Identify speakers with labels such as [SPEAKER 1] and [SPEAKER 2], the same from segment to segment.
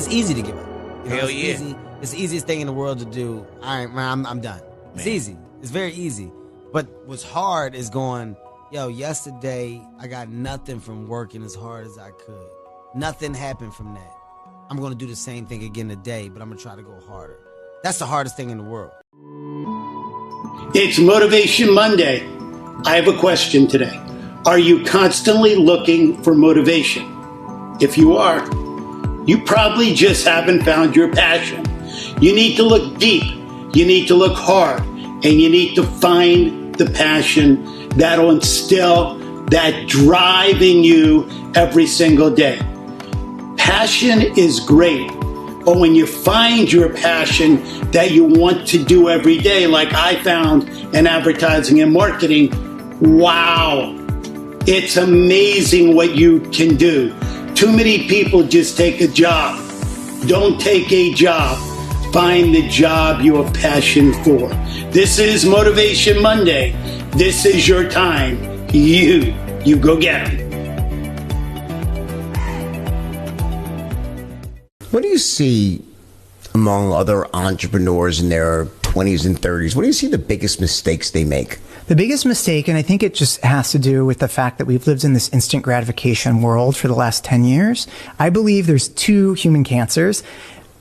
[SPEAKER 1] it's easy to give up.
[SPEAKER 2] Hell yeah.
[SPEAKER 1] Easy. It's the easiest thing in the world to do. I'm done. It's easy. It's very easy. But what's hard is going, yesterday I got nothing from working as hard as I could. Nothing happened from that. I'm going to do the same thing again today, but I'm going to try to go harder. That's the hardest thing in the world.
[SPEAKER 3] It's Motivation Monday. I have a question today. Are you constantly looking for motivation? If you are, you probably just haven't found your passion. You need to look deep, you need to look hard, and you need to find the passion that'll instill that drive in you every single day. Passion is great, but when you find your passion that you want to do every day, like I found in advertising and marketing, wow, it's amazing what you can do. Too many people just take a job. Don't take a job. Find the job you have passion for. This is Motivation Monday. This is your time. You go get it.
[SPEAKER 4] What do you see among other entrepreneurs in their 20s and 30s? What do you see the biggest mistakes they make?
[SPEAKER 5] The biggest mistake, and I think it just has to do with the fact that we've lived in this instant gratification world for the last 10 years. I believe there's two human cancers,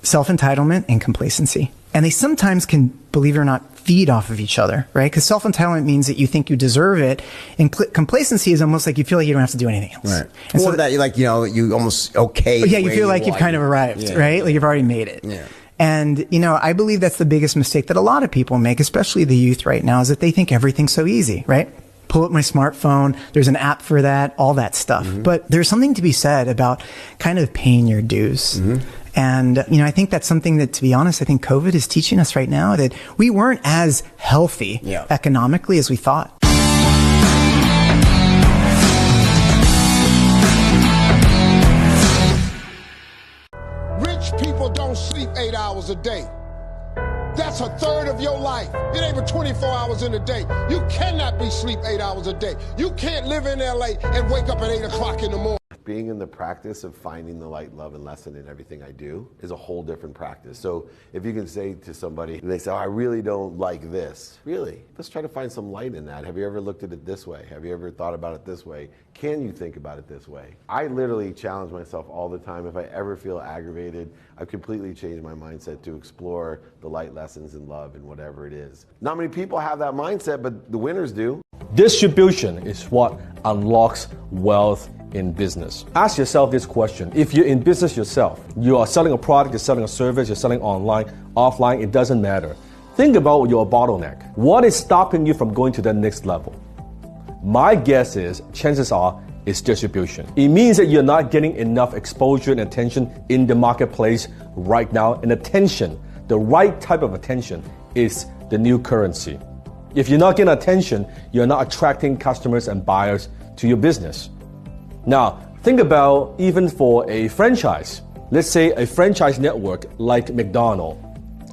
[SPEAKER 5] self-entitlement and complacency. And they sometimes can, believe it or not, feed off of each other, right? Because self-entitlement means that you think you deserve it, and complacency is almost like you feel like you don't have to do anything else.
[SPEAKER 4] Right.
[SPEAKER 5] And
[SPEAKER 4] or
[SPEAKER 5] so
[SPEAKER 4] that you almost okay.
[SPEAKER 5] Yeah, you feel like you've kind of arrived, right? Like you've already made it.
[SPEAKER 4] Yeah.
[SPEAKER 5] And, I believe that's the biggest mistake that a lot of people make, especially the youth right now, is that they think everything's so easy, right? Pull up my smartphone, there's an app for that, all that stuff. Mm-hmm. But there's something to be said about kind of paying your dues. Mm-hmm. And, I think that's something that, to be honest, I think COVID is teaching us right now, that we weren't as healthy economically as we thought.
[SPEAKER 6] Rich people don't sleep 8 hours a day. That's a third of your life. It ain't but 24 hours in a day. You cannot be sleep 8 hours a day. You can't live in LA and wake up at 8 o'clock in the morning.
[SPEAKER 7] Being in the practice of finding the light, love, and lesson in everything I do is a whole different practice. So if you can say to somebody, they say, I really don't like this. Really? Let's try to find some light in that. Have you ever looked at it this way? Have you ever thought about it this way? Can you think about it this way? I literally challenge myself all the time. If I ever feel aggravated, I've completely changed my mindset to explore the light lessons in love and whatever it is. Not many people have that mindset, but the winners do.
[SPEAKER 8] Distribution is what unlocks wealth in business. Ask yourself this question. If you're in business yourself, you are selling a product, you're selling a service, you're selling online, offline, it doesn't matter. Think about your bottleneck. What is stopping you from going to the next level? My guess is, chances are, it's distribution. It means that you're not getting enough exposure and attention in the marketplace right now. And attention, the right type of attention, is the new currency. If you're not getting attention, you're not attracting customers and buyers to your business. Now, think about even for a franchise. Let's say a franchise network like McDonald's,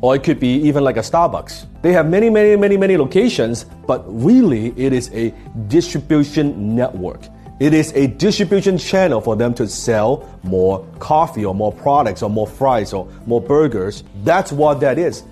[SPEAKER 8] or it could be even like a Starbucks. They have many locations, but really it is a distribution network. It is a distribution channel for them to sell more coffee or more products or more fries or more burgers. That's what that is.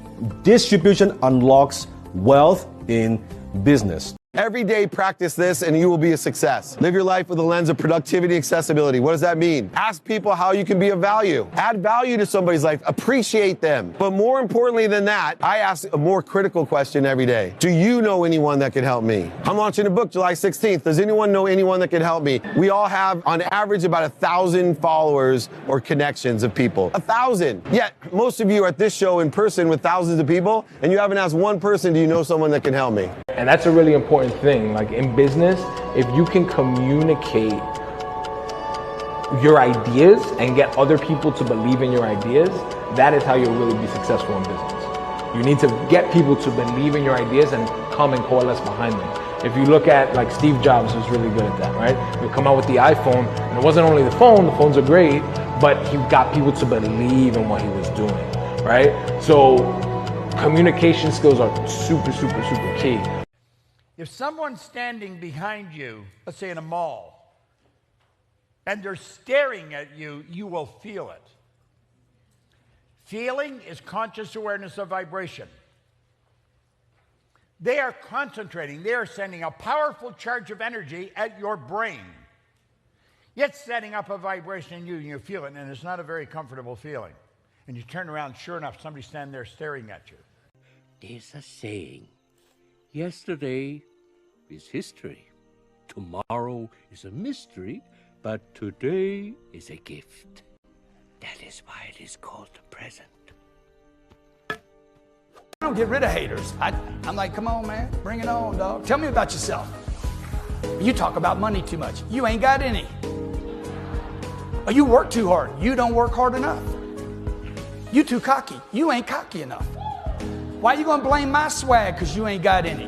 [SPEAKER 8] Distribution unlocks wealth in business.
[SPEAKER 7] Every day practice this and you will be a success. Live your life with a lens of productivity and accessibility. What does that mean? Ask people how you can be of value. Add value to somebody's life. Appreciate them. But more importantly than that, I ask a more critical question every day. Do you know anyone that can help me? I'm launching a book July 16th. Does anyone know anyone that can help me? We all have on average about 1,000 followers or connections of people. 1,000. Yet most of you are at this show in person with thousands of people and you haven't asked one person, do you know someone that can help me?
[SPEAKER 9] And that's a really important thing. Like in business, if you can communicate your ideas and get other people to believe in your ideas, that is how you'll really be successful in business. You need to get people to believe in your ideas and come and coalesce behind them. If you look at like Steve Jobs was really good at that, right? We come out with the iPhone, and it wasn't only the phones are great, but he got people to believe in what he was doing, right? So communication skills are super key.
[SPEAKER 10] If someone's standing behind you, let's say in a mall, and they're staring at you, you will feel it. Feeling is conscious awareness of vibration. They are concentrating. They are sending a powerful charge of energy at your brain. It's setting up a vibration in you, and you feel it, and it's not a very comfortable feeling. And you turn around, sure enough, somebody's standing there staring at you.
[SPEAKER 2] There's a saying, yesterday is history, tomorrow is a mystery, but today is a gift. That is why it is called the present.
[SPEAKER 11] I don't get rid of haters. I'm like, come on, man, bring it on, dog. Tell me about yourself. You talk about money too much. You ain't got any. Oh, you work too hard. You don't work hard enough. You too cocky. You ain't cocky enough. Why you gonna blame my swag because you ain't got any?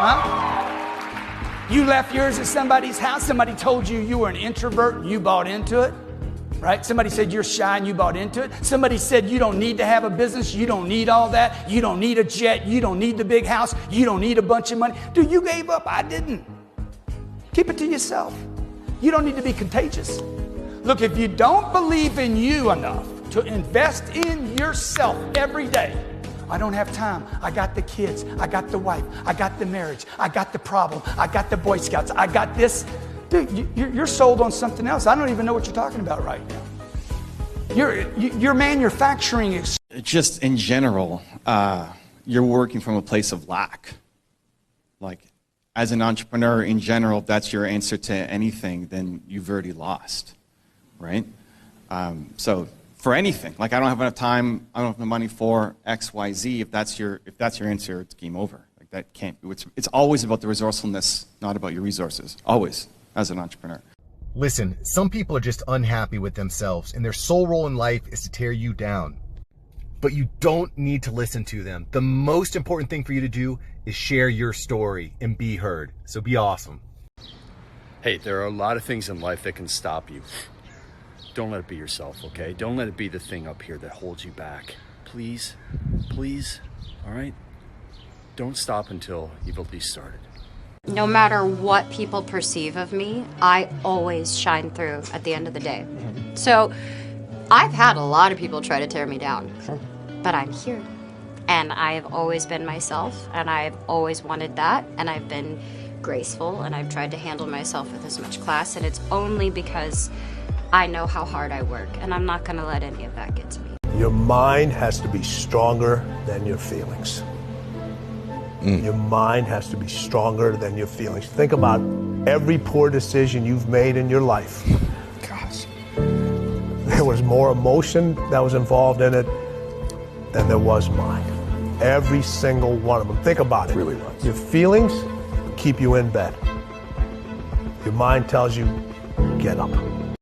[SPEAKER 11] Huh? You left yours at somebody's house. Somebody told you you were an introvert and you bought into it. Right? Somebody said you're shy and you bought into it. Somebody said you don't need to have a business. You don't need all that. You don't need a jet. You don't need the big house. You don't need a bunch of money. Dude, you gave up. I didn't. Keep it to yourself. You don't need to be contagious. Look, if you don't believe in you enough to invest in yourself every day, I don't have time. I got the kids. I got the wife. I got the marriage. I got the problem. I got the Boy Scouts. I got this. Dude, you're sold on something else. I don't even know what you're talking about right now. You're manufacturing.
[SPEAKER 12] Just in general, you're working from a place of lack. Like, as an entrepreneur in general, if that's your answer to anything, then you've already lost, right? So for anything, like I don't have enough time, I don't have the money for X, Y, Z. If that's your answer, it's game over. Like that can't be. It's always about the resourcefulness, not about your resources. Always. As an entrepreneur.
[SPEAKER 13] Listen, some people are just unhappy with themselves and their sole role in life is to tear you down. But you don't need to listen to them. The most important thing for you to do is share your story and be heard. So be awesome.
[SPEAKER 14] Hey, there are a lot of things in life that can stop you. Don't let it be yourself, okay? Don't let it be the thing up here that holds you back. Please, please, all right? Don't stop until you've at least started.
[SPEAKER 15] No matter what people perceive of me, I always shine through at the end of the day. So I've had a lot of people try to tear me down, but I'm here. And I've always been myself, and I've always wanted that, and I've been graceful, and I've tried to handle myself with as much class, and it's only because I know how hard I work, and I'm not going to let any of that get to me.
[SPEAKER 16] Your mind has to be stronger than your feelings. Your mind has to be stronger than your feelings. Think about every poor decision you've made in your life.
[SPEAKER 12] Gosh.
[SPEAKER 16] There was more emotion that was involved in it than there was mind. Every single one of them. Think about it.
[SPEAKER 12] Really was.
[SPEAKER 16] Your feelings keep you in bed. Your mind tells you, get up.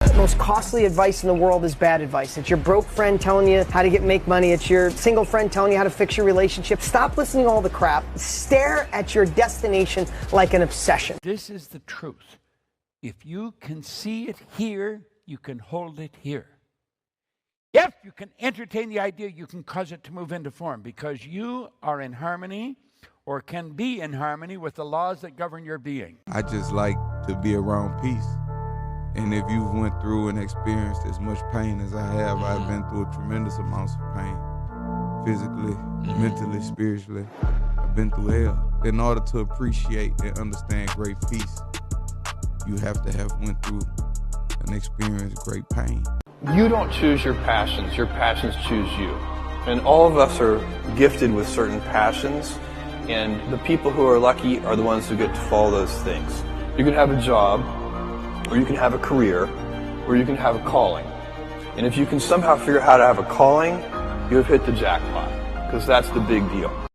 [SPEAKER 17] The most costly advice in the world is bad advice. It's your broke friend telling you how to make money. It's your single friend telling you how to fix your relationship. Stop listening to all the crap. Stare at your destination like an obsession.
[SPEAKER 10] This is the truth. If you can see it here, you can hold it here. If you can entertain the idea, you can cause it to move into form because you are in harmony or can be in harmony with the laws that govern your being.
[SPEAKER 18] I just like to be around peace. And if you went through and experienced as much pain as I have, I've been through tremendous amounts of pain. Physically, mentally, spiritually. I've been through hell. In order to appreciate and understand great peace, you have to have went through and experienced great pain.
[SPEAKER 19] You don't choose your passions choose you. And all of us are gifted with certain passions, and the people who are lucky are the ones who get to follow those things. You can have a job, or you can have a career, or you can have a calling. And if you can somehow figure out how to have a calling, you have hit the jackpot, because that's the big deal.